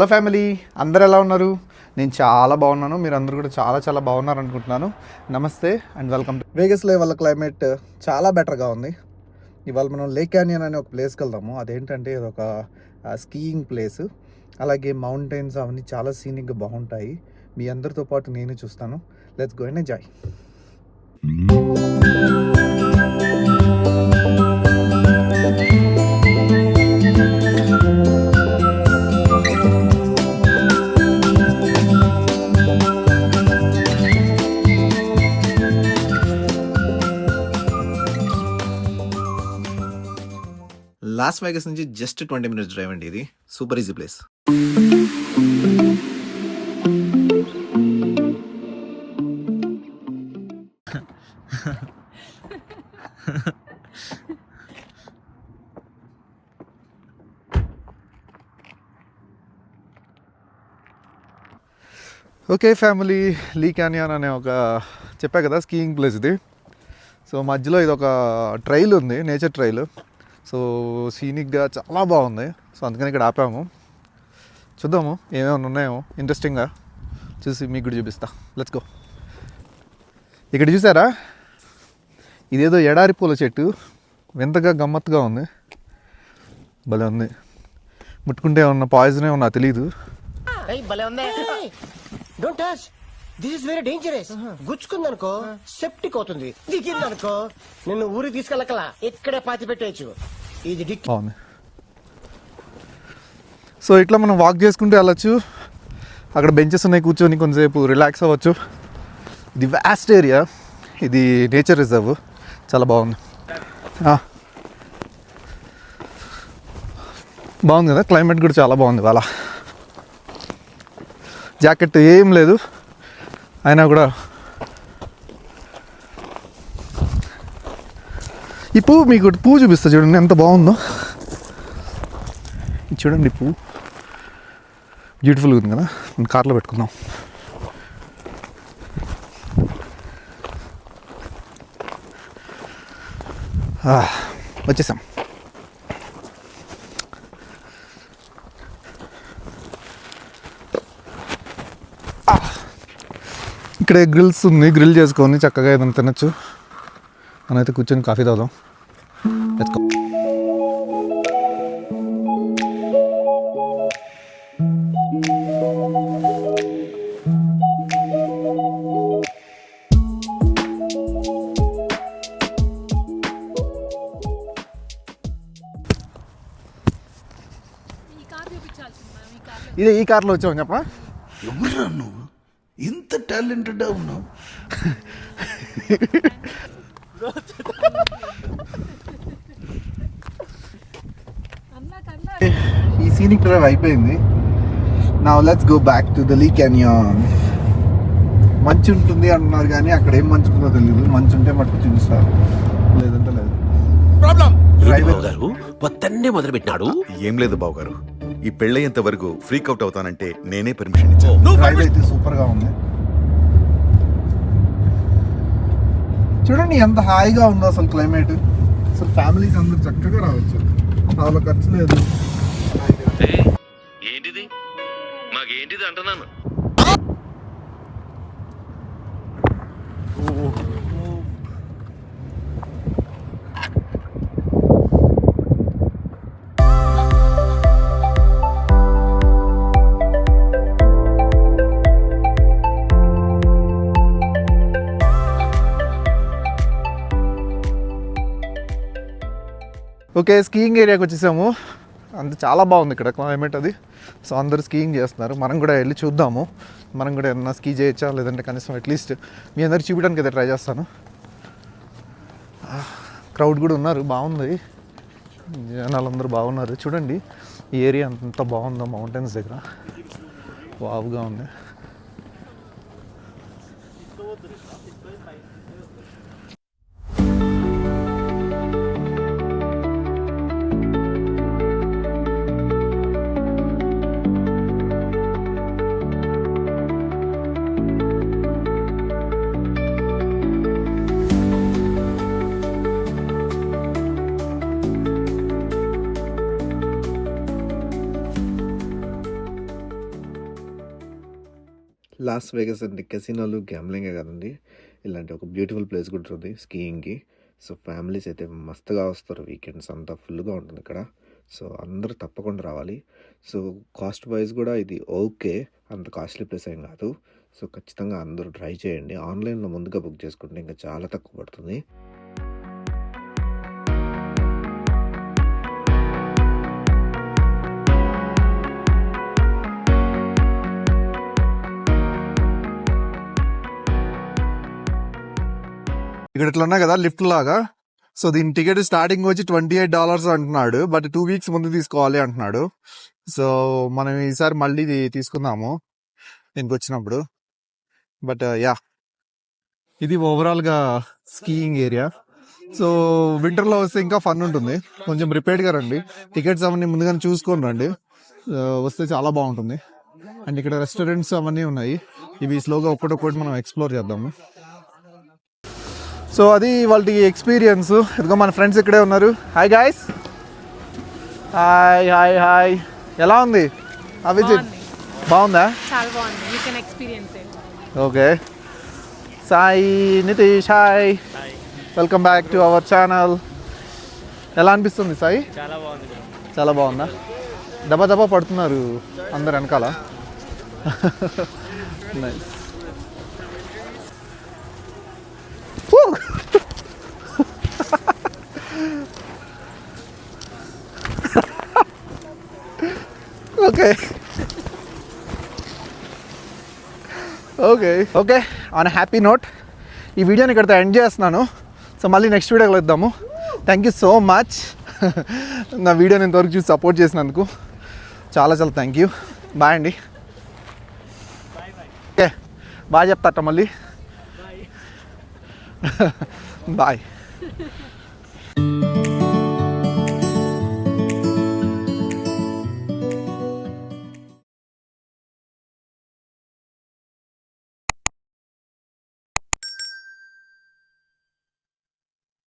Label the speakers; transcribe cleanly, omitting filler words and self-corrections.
Speaker 1: Hello family, అందరు ఎలా ఉన్నారు? నేను చాలా బాగున్నాను. మీరు అందరూ కూడా చాలా బాగున్నారు అనుకుంటున్నాను. నమస్తే అండ్ వెల్కమ్. వేగస్లో ఇవాళ క్లైమేట్ చాలా బెటర్గా ఉంది. ఇవాళ మనం లేక్ క్యానియన్ అనే ఒక ప్లేస్కి వెళ్దాము. అదేంటంటే ఇది ఒక స్కీయింగ్ ప్లేస్. అలాగే మౌంటైన్స్ అవన్నీ చాలా సీనిక్గా బాగుంటాయి. మీ అందరితో పాటు నేను చూస్తాను. Let's go and enjoy. Loss Vegas నుంచి జస్ట్ 20 minutes డ్రైవ్ అండి. ఇది super easy place. Okay family, lake canyon అనే ఒక చెప్పా కదా స్కీయింగ్ ప్లేస్ ఇది. సో మధ్యలో ఇది ఒక ట్రైల్ ఉంది, నేచర్ ట్రైల్. సో సీనిక్గా చాలా బాగుంది. సో అందుకని ఇక్కడ ఆపాము. చూద్దాము ఏమేమి ఉన్నాయో ఇంట్రెస్టింగ్గా చూసి మీకు కూడా చూపిస్తా. Let's go. ఇక్కడ చూసారా, ఇదేదో ఎడారి పూల చెట్టు, వింతగా గమ్మత్తుగా ఉంది. భలే ఉంది. ముట్టుకుంటే ఉన్న పాయిజన్ ఏమన్నా తెలీదు.
Speaker 2: This is very dangerous. గుచ్చుకుందనుకో సెప్టిక్ అవుతుంది. దిగిందనుకో నిన్ను ఊరికి తీసుకెళ్ళకలా ఇక్కడే పాతి పెట్టేయచ్చు. ఇది
Speaker 1: బాగుంది. సో ఇట్లా మనం వాక్ చేసుకుంటూ వెళ్ళచ్చు. అక్కడ బెంచెస్ ఉన్నాయి, కూర్చొని కొంతసేపు రిలాక్స్ అవ్వచ్చు. ఇది వ్యాస్ట్ ఏరియా, ఇది నేచర్ రిజర్వ్. చాలా బాగుంది. బాగుంది కదా, క్లైమేట్ కూడా చాలా బాగుంది. వాళ్ళ జాకెట్ ఏం లేదు అయినా కూడా ఈ పువ్వు, మీకు పువ్వు చూపిస్తా చూడండి ఎంత బాగుందో. చూడండి పువ్వు బ్యూటిఫుల్గా ఉంది కదా. మనం కార్లో పెట్టుకుందాం. వచ్చేసాం. ఇక్కడ గ్రిల్స్ ఉంది, గ్రిల్ చేసుకొని చక్కగా ఏదైనా తినచ్చు. మనమైతే కూర్చొని కాఫీ తాగుదాం. Let's go. ఇదే ఈ కార్లో వచ్చామని చెప్పా.
Speaker 3: ఎవరురా నువ్వు? ఇంత టాలెంటెడ్ ఉన్నావు.
Speaker 1: ఈ సీనిక్ డ్రైవ్ అయిపోయింది. Now let's go back to the lake canyon. మంచు ఉంటుంది అంటున్నారు కానీ అక్కడ ఏం మంచు ఉందో తెలియదు. మంచు ఉంటే మటుకు చూపిస్తారు, లేదంటే లేదు.
Speaker 4: మొదలు పెట్టినాడు.
Speaker 3: ఏం లేదు బాబు గారు, ఈ పెళ్ళయ్యేంత వరకు ఫ్రీక్ అవుట్ అవుతానంటే నేనే పర్మిషన్ ఇచ్చాను.
Speaker 1: డ్రైవ్ అయితే సూపర్ గా ఉంది. చూడండి ఎంత హాయిగా ఉందో అసలు క్లైమేట్. అసలు ఫ్యామిలీస్ అందరూ చక్కగా రావచ్చు, చాలా ఖర్చు లేదు.
Speaker 4: ఏంటిది మాకేంటిది అంటున్నాను.
Speaker 1: ఓకే, స్కీయింగ్ ఏరియాకి వచ్చేసాము. అంత చాలా బాగుంది ఇక్కడ క్లైమేట్ అది. సో అందరూ స్కీయింగ్ చేస్తున్నారు. మనం కూడా వెళ్ళి చూద్దాము. మనం కూడా ఏమన్నా స్కీ చేయొచ్చా, లేదంటే కనీసం అట్లీస్ట్ మీ అందరికి చూపించడానికి అయితే ట్రై చేస్తాను. క్రౌడ్ కూడా ఉన్నారు, బాగుంది. జనాలందరూ బాగున్నారు. చూడండి ఈ ఏరియా అంత బాగుందో మౌంటైన్స్ దగ్గర. వావుగా ఉంది. లాస్ వేగస్ అంటే కెసినోలు గ్యాంబ్లింగే కదండి, ఇలాంటి ఒక బ్యూటిఫుల్ ప్లేస్ కూడా ఉంటుంది స్కీయింగ్కి. సో ఫ్యామిలీస్ అయితే మస్తుగా వస్తారు, వీకెండ్స్ అంతా ఫుల్గా ఉంటుంది ఇక్కడ. సో అందరూ తప్పకుండా రావాలి. సో కాస్ట్ వైజ్ కూడా ఇది ఓకే, అంత కాస్ట్లీ ప్లేస్ ఏం కాదు. సో ఖచ్చితంగా అందరూ ట్రై చేయండి. ఆన్లైన్లో ముందుగా బుక్ చేసుకుంటే ఇంకా చాలా తక్కువ పడుతుంది. ఇక్కడ ఇట్లా ఉన్నాయి కదా లిఫ్ట్ లాగా. సో దీని టికెట్ స్టార్టింగ్ వచ్చి $28 అంటున్నాడు, బట్ 2 weeks ముందు తీసుకోవాలి అంటున్నాడు. సో మనం ఈసారి మళ్ళీ ఇది తీసుకుందాము దీనికి వచ్చినప్పుడు. బట్ యా, ఇది ఓవరాల్గా స్కీయింగ్ ఏరియా. సో వింటర్లో వస్తే ఇంకా ఫన్ ఉంటుంది. కొంచెం ప్రిపేర్డ్గా రండి, టికెట్స్ అవన్నీ ముందుగానే చూసుకొని రండి. వస్తే చాలా బాగుంటుంది. అండ్ ఇక్కడ రెస్టారెంట్స్ అవన్నీ ఉన్నాయి, ఇవి స్లోగా ఒక్కటొక్కటి మనం ఎక్స్ప్లోర్ చేద్దాము. సో అది వాళ్ళ ఎక్స్పీరియన్స్. ఇదిగో మన ఫ్రెండ్స్ ఇక్కడే ఉన్నారు. Hi guys. Hi hi hi. ఎలా ఉంది ఆ విజిట్? బాగుందా?
Speaker 5: చాలా బాగుంది. You can experience it.
Speaker 1: Okay. Sai, Nitish, hi, welcome back to our channel. ఎలా అనిపిస్తుంది సాయి?
Speaker 6: చాలా బాగుంది బ్రో.
Speaker 1: చాలా బాగుందా? దబా దబా పడుతున్నారు అందరు వెనకాల. Nice. Okay okay okay, on happy note ఈ వీడియోని ఇక్కడితో ఎండ్ చేస్తున్నాను. సో మళ్ళీ నెక్స్ట్ వీడియో కలుద్దాము. థ్యాంక్ యూ సో మచ్ నా వీడియోని ఇంతవరకు చూసి సపోర్ట్ చేసినందుకు చాలా చాలా థ్యాంక్ యూ. బాయ్ అండి. ఓకే బాయ్ చెప్తాట మళ్ళీ. బాయ్.